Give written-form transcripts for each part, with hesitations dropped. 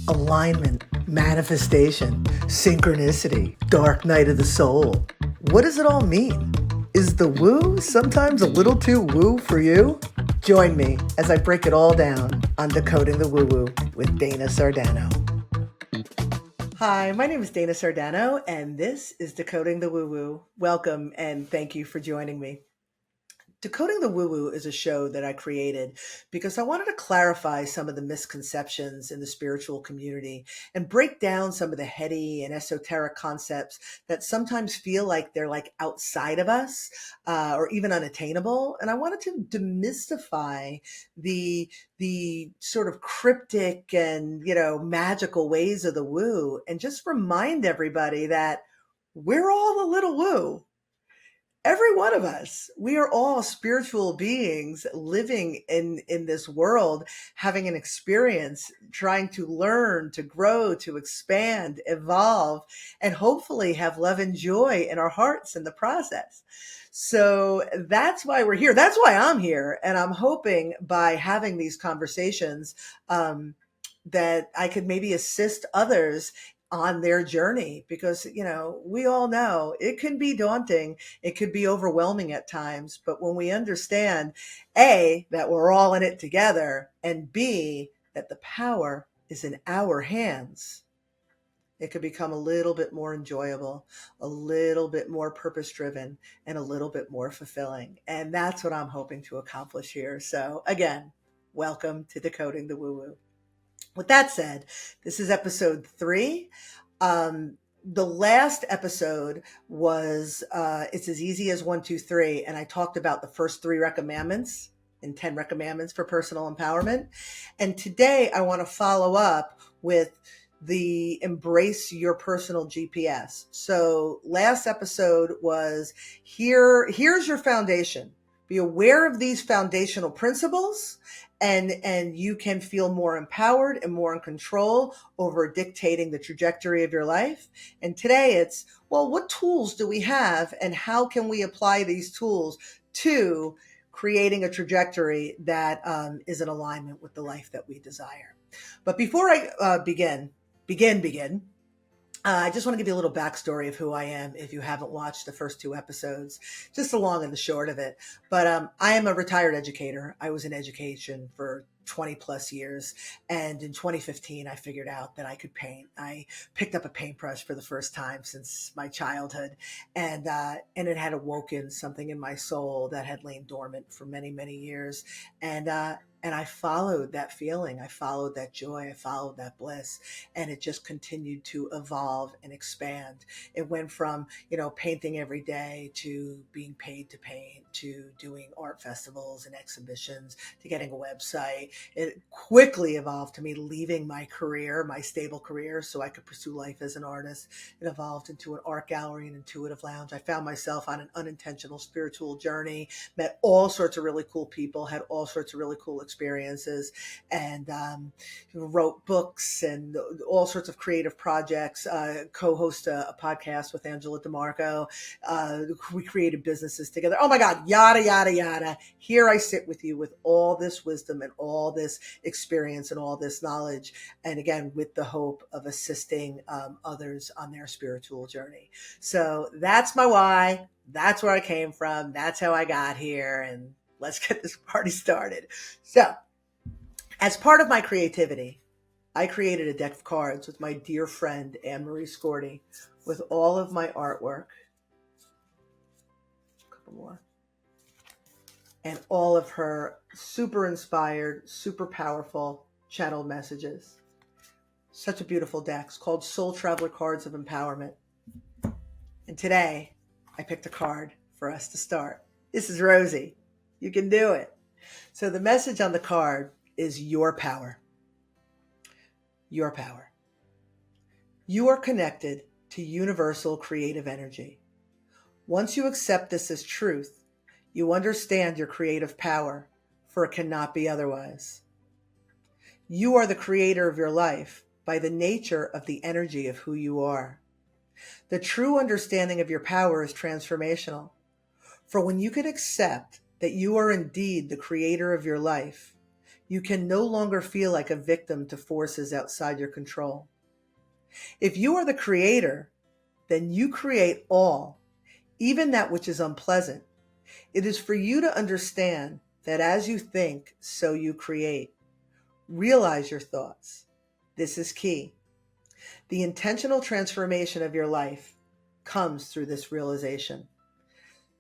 alignment, manifestation, synchronicity, dark night of the soul. What does it all mean? Is the woo sometimes a little too woo for you? Join me as I break it all down on Decoding the Woo Woo with Dana Sardano. Hi, my name is Dana Sardano, and this is Decoding the Woo Woo. Welcome, and thank you for joining me. Decoding the Woo Woo is a show that I created because I wanted to clarify some of the misconceptions in the spiritual community and break down some of the heady and esoteric concepts that sometimes feel like they're like outside of us or even unattainable. And I wanted to demystify the sort of cryptic and magical ways of the woo, and just remind everybody that we're all a little woo. Every one of us, we are all spiritual beings living in this world, having an experience, trying to learn, to grow, to expand, evolve, and hopefully have love and joy in our hearts in the process. So that's why we're here. That's why I'm here. And I'm hoping by having these conversations, that I could maybe assist others on their journey, because we all know it can be daunting, it could be overwhelming at times, but when we understand A, that we're all in it together, and B, that the power is in our hands, it could become a little bit more enjoyable, a little bit more purpose driven, and a little bit more fulfilling. And that's what I'm hoping to accomplish here. So again, welcome to Decoding the Woo Woo. With that said, this is episode 3. The last episode was it's as easy as 1, 2, 3, and I talked about the first 3 recommandments and 10 recommandments for personal empowerment. And today I want to follow up with the embrace your personal GPS. So last episode was here's your foundation. Be aware of these foundational principles, and you can feel more empowered and more in control over dictating the trajectory of your life. And today it's, well, what tools do we have, and how can we apply these tools to creating a trajectory that is in alignment with the life that we desire? But before I begin, I just want to give you a little backstory of who I am if you haven't watched the first 2 episodes, just the long and the short of it. But I am a retired educator. I was in education for 20 plus years. And in 2015, I figured out that I could paint. I picked up a paintbrush for the first time since my childhood. And it had awoken something in my soul that had lain dormant for many, many years. And I followed that feeling. I followed that joy. I followed that bliss. And it just continued to evolve and expand. It went from, painting every day to being paid to paint, to doing art festivals and exhibitions, to getting a website. It quickly evolved to me leaving my career, my stable career, so I could pursue life as an artist. It evolved into an art gallery and intuitive lounge. I found myself on an unintentional spiritual journey, met all sorts of really cool people, had all sorts of really cool experiences, and wrote books and all sorts of creative projects, co-host a podcast with Angela DeMarco. We created businesses together. Oh my God, yada, yada, yada. Here I sit with you with all this wisdom and all this experience and all this knowledge. And again, with the hope of assisting others on their spiritual journey. So that's my why. That's where I came from. That's how I got here. And let's get this party started. So as part of my creativity, I created a deck of cards with my dear friend, Anne-Marie Scordy, with all of my artwork. A couple more. And all of her super inspired, super powerful channeled messages. Such a beautiful deck. It's called Soul Traveler Cards of Empowerment. And today, I picked a card for us to start. This is Rosie. You can do it. So the message on the card is your power. Your power. You are connected to universal creative energy. Once you accept this as truth, you understand your creative power, for it cannot be otherwise. You are the creator of your life by the nature of the energy of who you are. The true understanding of your power is transformational. For when you can accept that you are indeed the creator of your life, You can no longer feel like a victim to forces outside your control. If you are the creator, then you create all, even that which is unpleasant. It is for you to understand that as you think, so you create. Realize your thoughts. This is key. The intentional transformation of your life comes through this realization.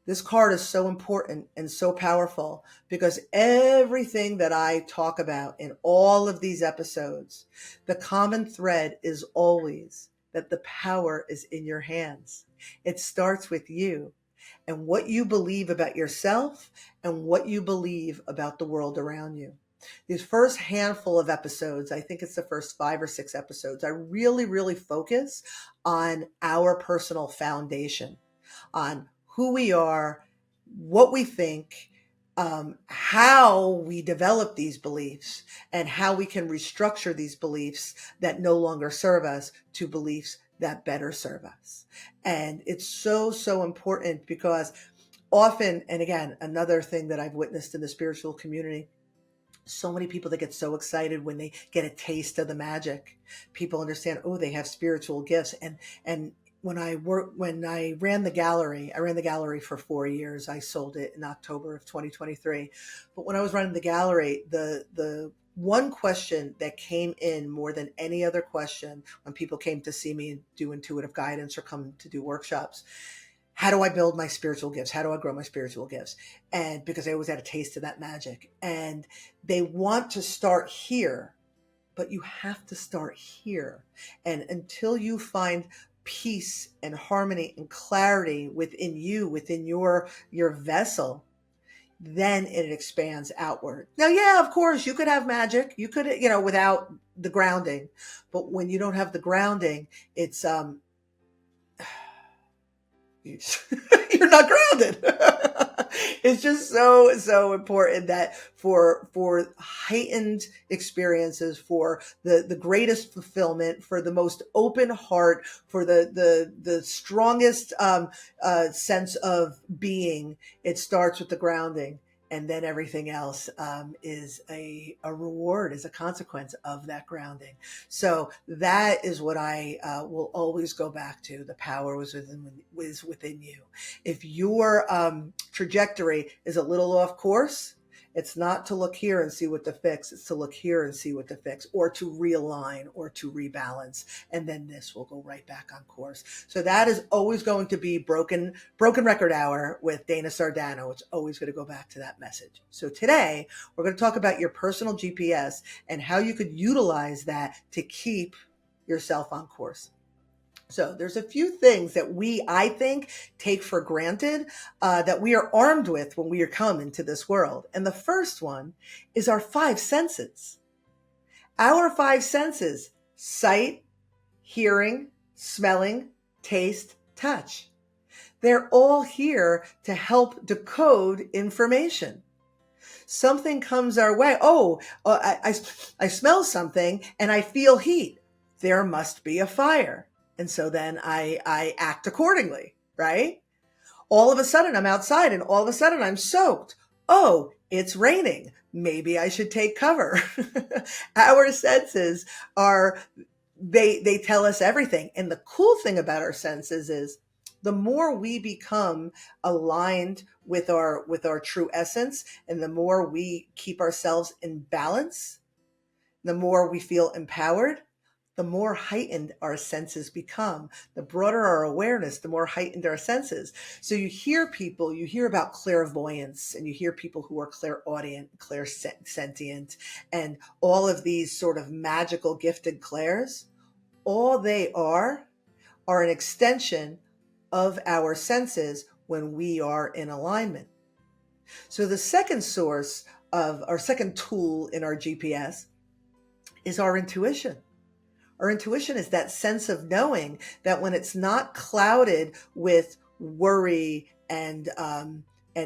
This card is so important and so powerful because everything that I talk about in all of these episodes, the common thread is always that the power is in your hands. It starts with you and what you believe about yourself and what you believe about the world around you. These first handful of episodes, I think it's the first 5 or 6 episodes, I really focus on our personal foundation, on who we are, what we think, how we develop these beliefs, and how we can restructure these beliefs that no longer serve us to beliefs that better serve us. And it's so important because often, and again, another thing that I've witnessed in the spiritual community, so many people that get so excited when they get a taste of the magic. People understand, oh, they have spiritual gifts. And when I ran the gallery, I ran the gallery for 4 years. I sold it in October of 2023. But when I was running the gallery, the one question that came in more than any other question when people came to see me do intuitive guidance or come to do workshops, how do I build my spiritual gifts? How do I grow my spiritual gifts? And because I always had a taste of that magic. And they want to start here, but you have to start here. And until you find peace and harmony and clarity within you, within your vessel, then it expands outward. Now, yeah, of course, you could have magic. You could, without the grounding. But when you don't have the grounding, it's you're not grounded. It's just so important that for heightened experiences, for the greatest fulfillment, for the most open heart, for the strongest sense of being, it starts with the grounding. And then everything else is a reward, is a consequence of that grounding. So that is what I will always go back to. The power was within you. If your trajectory is a little off course, it's not to look here and see what to fix. It's to look here and see what to fix, or to realign, or to rebalance. And then this will go right back on course. So that is always going to be Broken Record Hour with Dana Sardano. It's always going to go back to that message. So today we're going to talk about your personal GPS and how you could utilize that to keep yourself on course. So there's a few things that I think, take for granted that we are armed with when we come into this world. And the first one is our 5 senses. Our 5 senses: sight, hearing, smelling, taste, touch. They're all here to help decode information. Something comes our way. I smell something and I feel heat. There must be a fire. And so then I act accordingly, right? All of a sudden I'm outside and all of a sudden I'm soaked. Oh, it's raining. Maybe I should take cover. Our senses they tell us everything. And the cool thing about our senses is the more we become aligned with our true essence, and the more we keep ourselves in balance, the more we feel empowered, the more heightened our senses become. The broader our awareness, the more heightened our senses. So you hear about clairvoyance, and you hear people who are clairaudient, clairsentient, and all of these sort of magical gifted clairs. All they are an extension of our senses when we are in alignment. So the second source of our second tool in our GPS is our intuition. Our intuition is that sense of knowing that when it's not clouded with worry and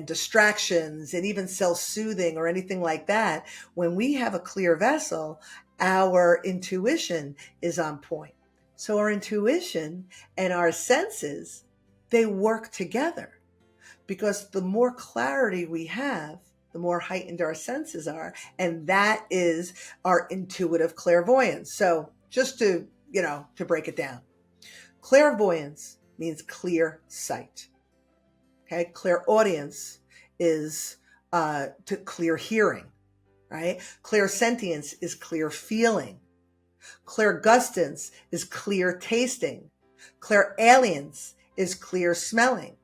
distractions and even self-soothing or anything like that, when we have a clear vessel, our intuition is on point. So our intuition and our senses, they work together, because the more clarity we have, the more heightened our senses are. And that is our intuitive clairvoyance. So just to break it down, clairvoyance means clear sight. Okay. Clairaudience is to clear hearing, right? Clairsentience is clear feeling. Clairgustance is clear tasting. Clairalience is clear smelling.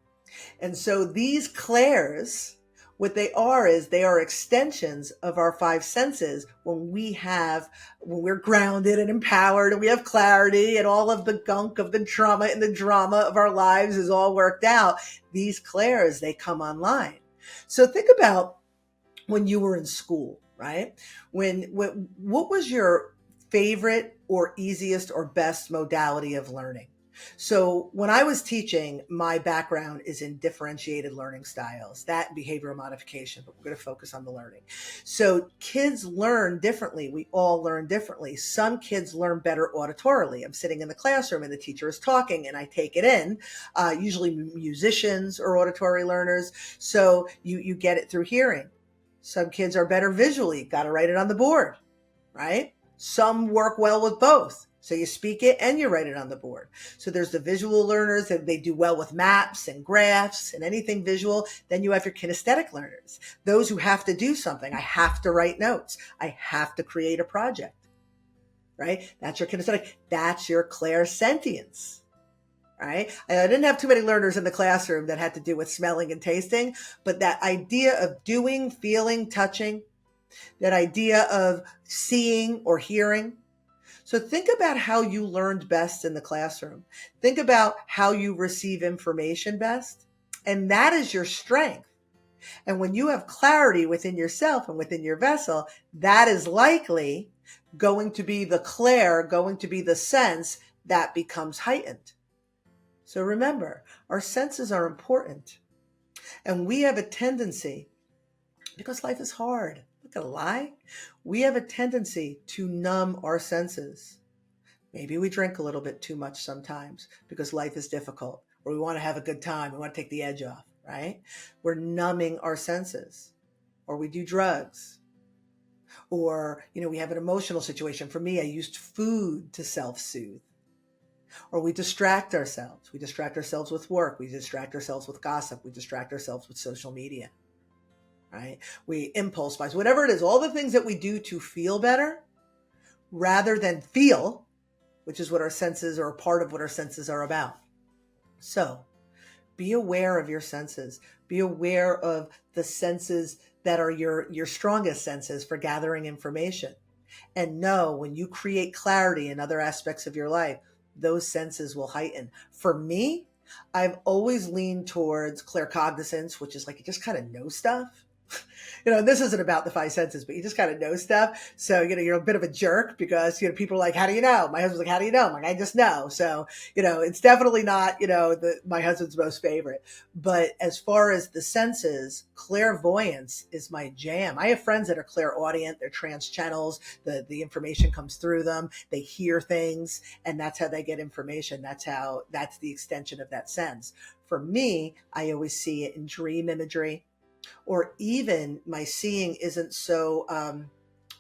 And so these clairs, what they are is they are extensions of our five senses when we're grounded and empowered and we have clarity and all of the gunk of the trauma and the drama of our lives is all worked out. These clairs, they come online. So think about when you were in school, right? What was your favorite or easiest or best modality of learning? So when I was teaching, my background is in differentiated learning styles, that and behavioral modification, but we're going to focus on the learning. So kids learn differently. We all learn differently. Some kids learn better auditorily. I'm sitting in the classroom and the teacher is talking and I take it in. Usually musicians are auditory learners. So you get it through hearing. Some kids are better visually. Got to write it on the board, right? Some work well with both. So you speak it and you write it on the board. So there's the visual learners that they do well with maps and graphs and anything visual. Then you have your kinesthetic learners, those who have to do something. I have to write notes. I have to create a project, right? That's your kinesthetic. That's your clairsentience, right? I didn't have too many learners in the classroom that had to do with smelling and tasting, but that idea of doing, feeling, touching, that idea of seeing or hearing. So think about how you learned best in the classroom. Think about how you receive information best. And that is your strength. And when you have clarity within yourself and within your vessel, that is likely going to be the clair, going to be the sense that becomes heightened. So remember, our senses are important. And we have a tendency, because life is hard, I'm not gonna lie, we have a tendency to numb our senses. Maybe we drink a little bit too much sometimes because life is difficult, or we want to have a good time, we want to take the edge off, right? We're numbing our senses, or we do drugs, or we have an emotional situation. For me, I used food to self-soothe. Or we distract ourselves. We distract ourselves with work. We distract ourselves with gossip. We distract ourselves with social media, right? We impulse buys, whatever it is, all the things that we do to feel better rather than feel, which is what our senses or a part of what our senses are about. So be aware of your senses. Be aware of the senses that are your strongest senses for gathering information. And know when you create clarity in other aspects of your life, those senses will heighten. For me, I've always leaned towards claircognizance, which is like you just kind of know stuff. This isn't about the five senses, but you just kind of know stuff. So, you're a bit of a jerk because, people are like, how do you know? My husband's like, how do you know? I'm like, I just know. So, it's definitely not, my husband's most favorite. But as far as the senses, clairvoyance is my jam. I have friends that are clairaudient. They're trance channels. The information comes through them. They hear things and that's how they get information. That's the extension of that sense. For me, I always see it in dream imagery. Or even my seeing isn't so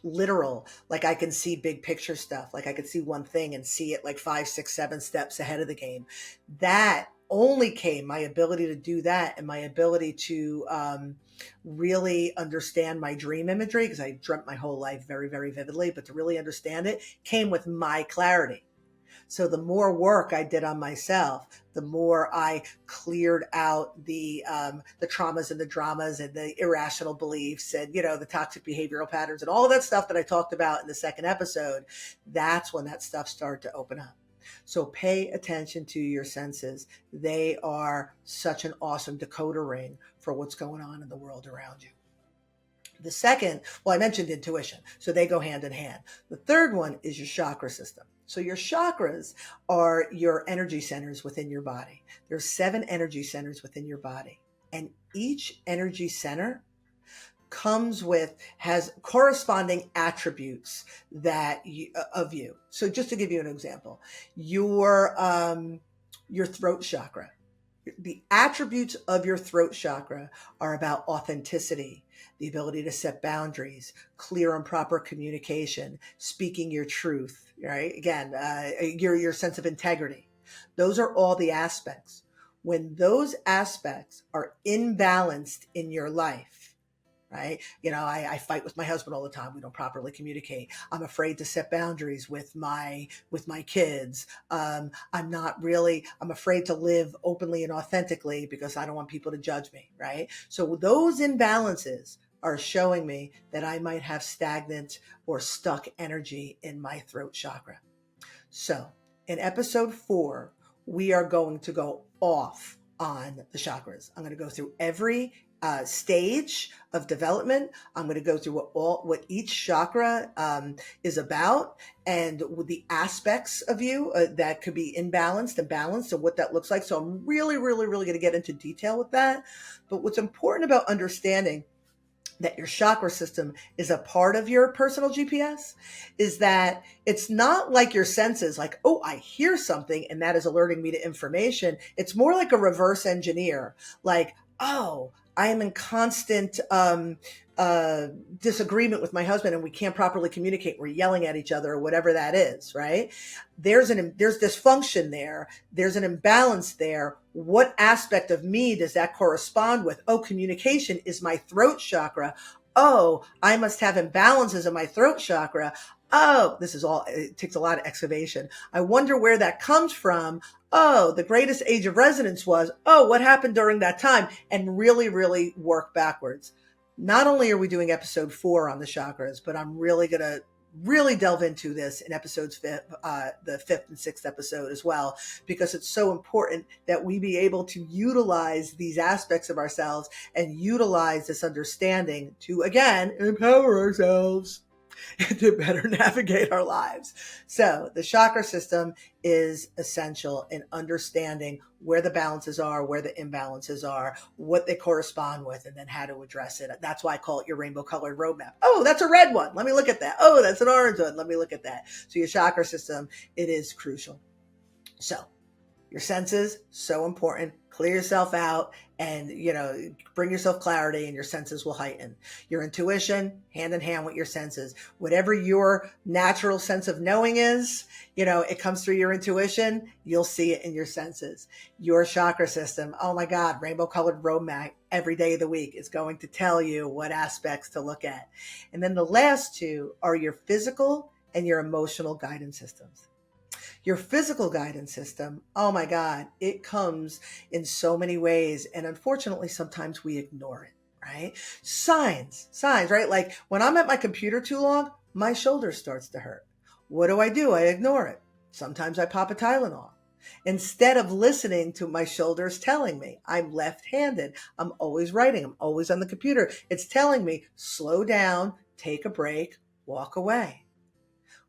literal. Like I can see big picture stuff. Like I could see one thing and see it like 5, 6, 7 steps ahead of the game. That only came, my ability to do that and my ability to really understand my dream imagery, because I dreamt my whole life very, very vividly, but to really understand it came with my clarity. So the more work I did on myself, the more I cleared out the traumas and the dramas and the irrational beliefs and, the toxic behavioral patterns and all of that stuff that I talked about in the second episode. That's when that stuff started to open up. So pay attention to your senses. They are such an awesome decoder ring for what's going on in the world around you. The second, I mentioned intuition, so they go hand in hand. The third one is your chakra system. So your chakras are your energy centers within your body. There's 7 energy centers within your body. And each energy center has corresponding attributes of you. So just to give you an example, your throat chakra. The attributes of your throat chakra are about authenticity, the ability to set boundaries, clear and proper communication, speaking your truth, right? Again, your sense of integrity. Those are all the aspects. When those aspects are imbalanced in your life, right? I fight with my husband all the time. We don't properly communicate. I'm afraid to set boundaries with my kids. I'm afraid to live openly and authentically because I don't want people to judge me, right? So those imbalances are showing me that I might have stagnant or stuck energy in my throat chakra. So in episode 4, we are going to go off on the chakras. I'm going to go through every stage of development. I'm going to go through what each chakra is about, and with the aspects of you that could be imbalanced and balanced, and what that looks like. So I'm really, really, really going to get into detail with that. But what's important about understanding that your chakra system is a part of your personal GPS is that it's not like your senses, like, oh, I hear something and that is alerting me to information. It's more like a reverse engineer, like, oh, I am in constant disagreement with my husband and we can't properly communicate. We're yelling at each other or whatever that is, right? There's dysfunction there. There's an imbalance there. What aspect of me does that correspond with? Oh, communication is my throat chakra. Oh, I must have imbalances in my throat chakra. Oh, it takes a lot of excavation. I wonder where that comes from. Oh, the greatest age of resonance was, oh, what happened during that time? And really, really work backwards. Not only are we doing episode 4 on the chakras, but I'm really going to really delve into this in episodes the 5th and 6th episode as well, because it's so important that we be able to utilize these aspects of ourselves and utilize this understanding to, again, empower ourselves to better navigate our lives. So the chakra system is essential in understanding where the balances are, where the imbalances are, what they correspond with, and then how to address it. That's why I call it your rainbow colored roadmap. Oh, that's a red one. Let me look at that. Oh, that's an orange one. Let me look at that. So your chakra system, it is crucial. So your senses, so important. Clear yourself out and, bring yourself clarity and your senses will heighten. Your intuition, hand in hand with your senses. Whatever your natural sense of knowing is, it comes through your intuition. You'll see it in your senses. Your chakra system, oh my God, rainbow colored roadmap every day of the week is going to tell you what aspects to look at. And then the last 2 are your physical and your emotional guidance systems. Your physical guidance system, oh my God, it comes in so many ways. And unfortunately, sometimes we ignore it, right? Signs, right? Like when I'm at my computer too long, my shoulder starts to hurt. What do? I ignore it. Sometimes I pop a Tylenol. Instead of listening to my shoulders telling me I'm left-handed, I'm always writing, I'm always on the computer. It's telling me, slow down, take a break, walk away.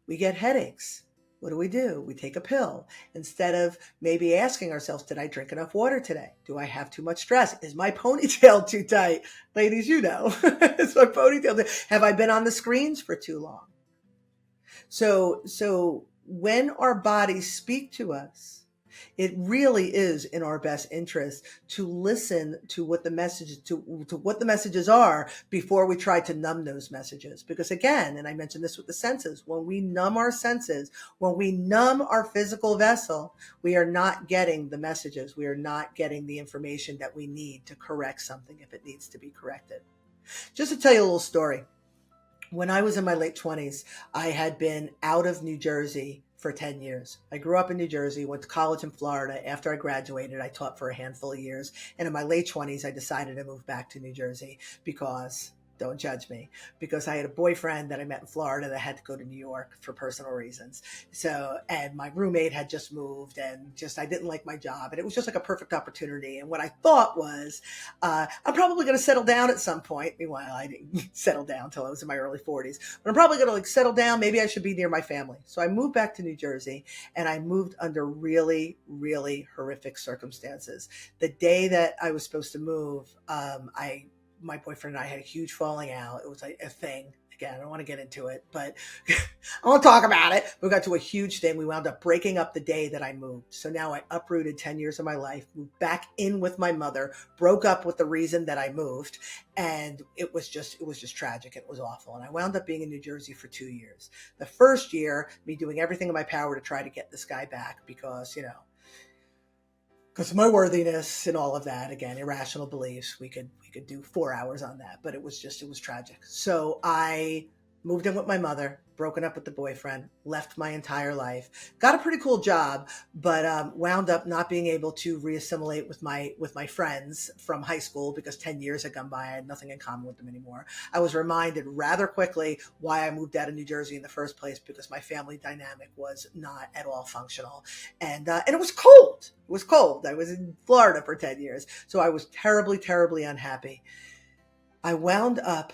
We get headaches. What do? We take a pill instead of maybe asking ourselves, did I drink enough water today? Do I have too much stress? Is my ponytail too tight? Ladies, is my ponytail? Have I been on the screens for too long? So when our bodies speak to us, it really is in our best interest to listen to what the messages are before we try to numb those messages. Because again, and I mentioned this with the senses, when we numb our senses, when we numb our physical vessel, we are not getting the messages. We are not getting the information that we need to correct something if it needs to be corrected. Just to tell you a little story. When I was in my late 20s, I had been out of New Jersey for 10 years. I grew up in New Jersey, went to college in Florida. After I graduated, I taught for a handful of years. And in my late 20s, I decided to move back to New Jersey because, don't judge me, because I had a boyfriend that I met in Florida that had to go to New York for personal reasons. And my roommate had just moved and I didn't like my job. And it was just like a perfect opportunity. And what I thought was, I'm probably going to settle down at some point. Meanwhile, I didn't settle down until I was in my early 40s. But I'm probably going to settle down. Maybe I should be near my family. So I moved back to New Jersey and I moved under really, really horrific circumstances. The day that I was supposed to move, my boyfriend and I had a huge falling out. It was like a thing. again, I don't want to get into it, but I won't talk about it. We got to a huge thing. We wound up breaking up the day that I moved. So now I uprooted 10 years of my life, moved back in with my mother, broke up with the reason that I moved. And it was just tragic. It was awful. And I wound up being in New Jersey for 2 years. The first year, me doing everything in my power to try to get this guy back because, because of my worthiness and all of that. Again, irrational beliefs. We could do 4 hours on that, but it was tragic. So I moved in with my mother, broken up with the boyfriend, left my entire life, got a pretty cool job, but wound up not being able to reassimilate with my friends from high school because 10 years had gone by. I had nothing in common with them anymore. I was reminded rather quickly why I moved out of New Jersey in the first place, because my family dynamic was not at all functional. And it was cold. It was cold. I was in Florida for 10 years. So I was terribly, terribly unhappy. I wound up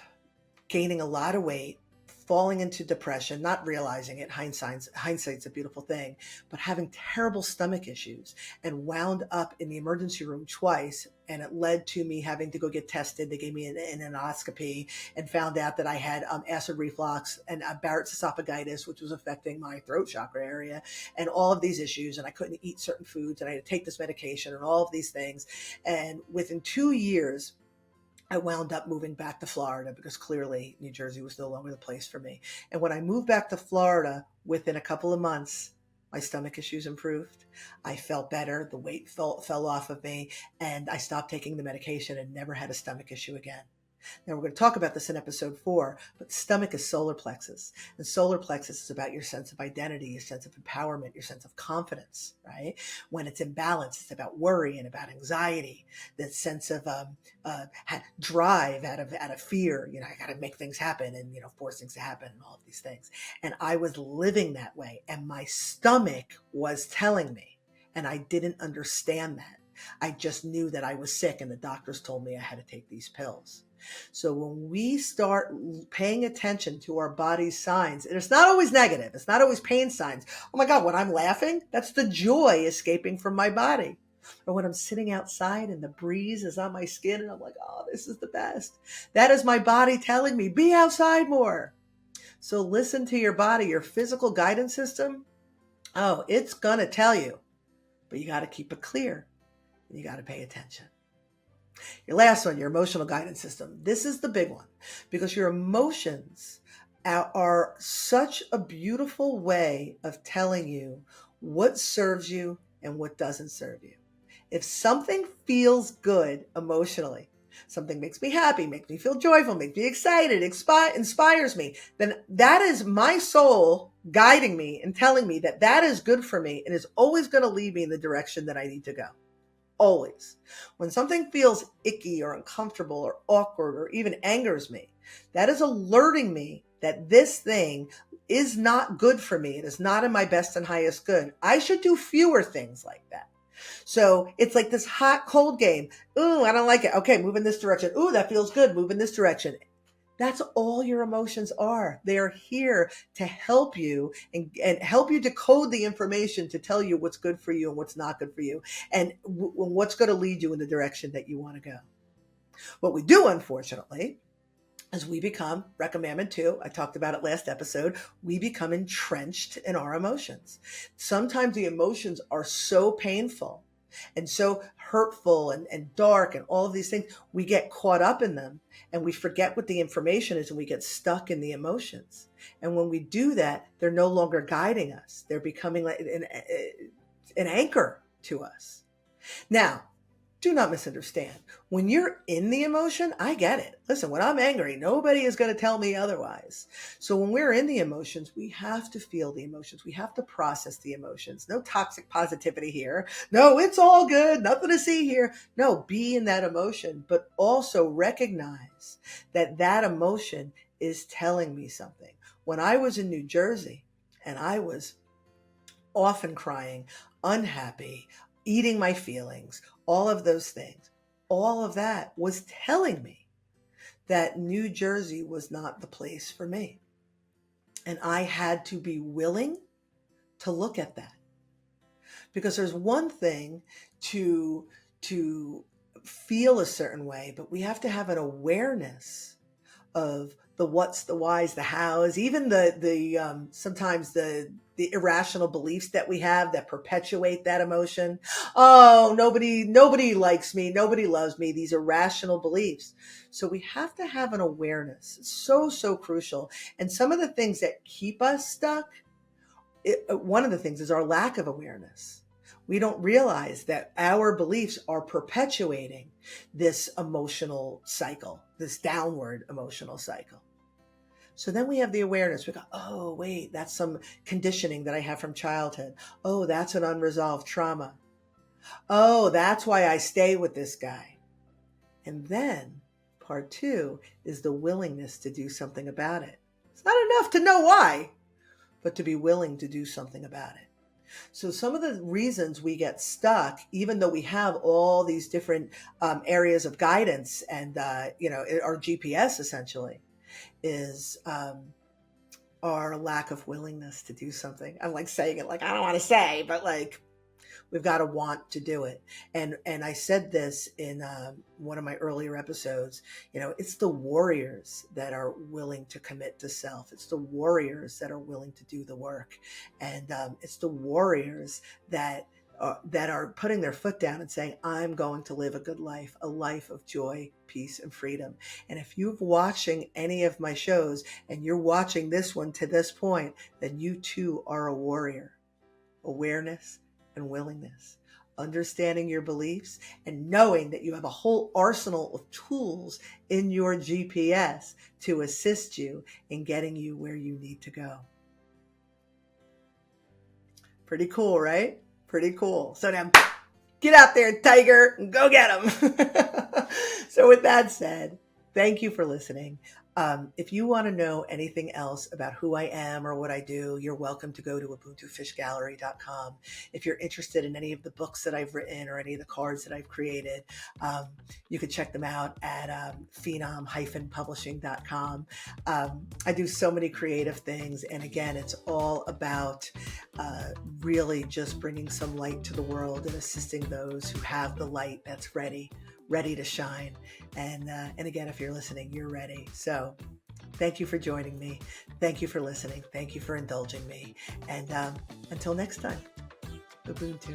gaining a lot of weight, falling into depression, not realizing it. Hindsight's a beautiful thing, but having terrible stomach issues, and wound up in the emergency room twice. And it led to me having to go get tested. They gave me an endoscopy and found out that I had acid reflux and Barrett's esophagitis, which was affecting my throat chakra area, and all of these issues. And I couldn't eat certain foods, and I had to take this medication and all of these things. And within 2 years, I wound up moving back to Florida because clearly New Jersey was no longer the place for me. And when I moved back to Florida, within a couple of months, my stomach issues improved. I felt better. The weight fell off of me, and I stopped taking the medication and never had a stomach issue again. Now, we're going to talk about this in episode 4, but the stomach is solar plexus. And solar plexus is about your sense of identity, your sense of empowerment, your sense of confidence, right? When it's imbalanced, it's about worry and about anxiety, that sense of drive out of fear. I got to make things happen and, force things to happen and all of these things. And I was living that way, and my stomach was telling me, and I didn't understand that. I just knew that I was sick, and the doctors told me I had to take these pills. So when we start paying attention to our body's signs, and it's not always negative, it's not always pain signs. Oh my God, when I'm laughing, that's the joy escaping from my body. Or when I'm sitting outside and the breeze is on my skin and I'm like, oh, this is the best. That is my body telling me, be outside more. So listen to your body, your physical guidance system. Oh, it's going to tell you, but you got to keep it clear and you got to pay attention. Your last one, your emotional guidance system. This is the big one because your emotions are such a beautiful way of telling you what serves you and what doesn't serve you. If something feels good emotionally, something makes me happy, makes me feel joyful, makes me excited, inspires me, then that is my soul guiding me and telling me that that is good for me and is always going to lead me in the direction that I need to go. Always. When something feels icky or uncomfortable or awkward or even angers me, that is alerting me that this thing is not good for me. It is not in my best and highest good. I should do fewer things like that. So it's like this hot cold game. Ooh, I don't like it. Okay, move in this direction. Ooh, that feels good. Move in this direction. That's all your emotions are. They are here to help you and help you decode the information to tell you what's good for you and what's not good for you, and what's going to lead you in the direction that you want to go. What we do, unfortunately, is we become, recommendment 2, I talked about it last episode, we become entrenched in our emotions. Sometimes the emotions are so painful and so hurtful and dark and all of these things, we get caught up in them and we forget what the information is and we get stuck in the emotions. And when we do that, they're no longer guiding us. They're becoming like an anchor to us. Now, do not misunderstand. When you're in the emotion, I get it. Listen, when I'm angry, nobody is going to tell me otherwise. So when we're in the emotions, we have to feel the emotions. We have to process the emotions. No toxic positivity here. No, it's all good. Nothing to see here. No, be in that emotion, but also recognize that that emotion is telling me something. When I was in New Jersey and I was often crying, unhappy, eating my feelings, all of those things, all of that was telling me that New Jersey was not the place for me. And I had to be willing to look at that. Because there's one thing to feel a certain way, but we have to have an awareness of the what's, the whys, the hows, even the sometimes the irrational beliefs that we have that perpetuate that emotion. Oh, nobody likes me, nobody loves me. These irrational beliefs. So we have to have an awareness. It's so crucial. And some of the things that keep us stuck, one of the things is our lack of awareness. We don't realize that our beliefs are perpetuating this emotional cycle, this downward emotional cycle. So then we have the awareness. We go, oh, wait, that's some conditioning that I have from childhood. Oh, that's an unresolved trauma. Oh, that's why I stay with this guy. And then part 2 is the willingness to do something about it. It's not enough to know why, but to be willing to do something about it. So some of the reasons we get stuck, even though we have all these different areas of guidance and, our GPS essentially, is our lack of willingness to do something. I'm like saying it like I don't want to say, but like we've got to want to do it. And I said this in one of my earlier episodes, it's the warriors that are willing to commit to self. It's the warriors that are willing to do the work. And it's the warriors that are putting their foot down and saying, I'm going to live a good life, a life of joy, peace, and freedom. And if you're watching any of my shows and you're watching this one to this point, then you too are a warrior. Awareness and willingness, understanding your beliefs and knowing that you have a whole arsenal of tools in your GPS to assist you in getting you where you need to go. Pretty cool, right? Pretty cool. So now get out there, tiger, and go get them. So with that said, thank you for listening. If you want to know anything else about who I am or what I do, you're welcome to go to ubuntufishgallery.com. If you're interested in any of the books that I've written or any of the cards that I've created, you can check them out at phenom-publishing.com. I do so many creative things. And again, it's all about really just bringing some light to the world and assisting those who have the light that's ready to shine. And again, if you're listening, you're ready. So thank you for joining me. Thank you for listening. Thank you for indulging me. And until next time, Ubuntu.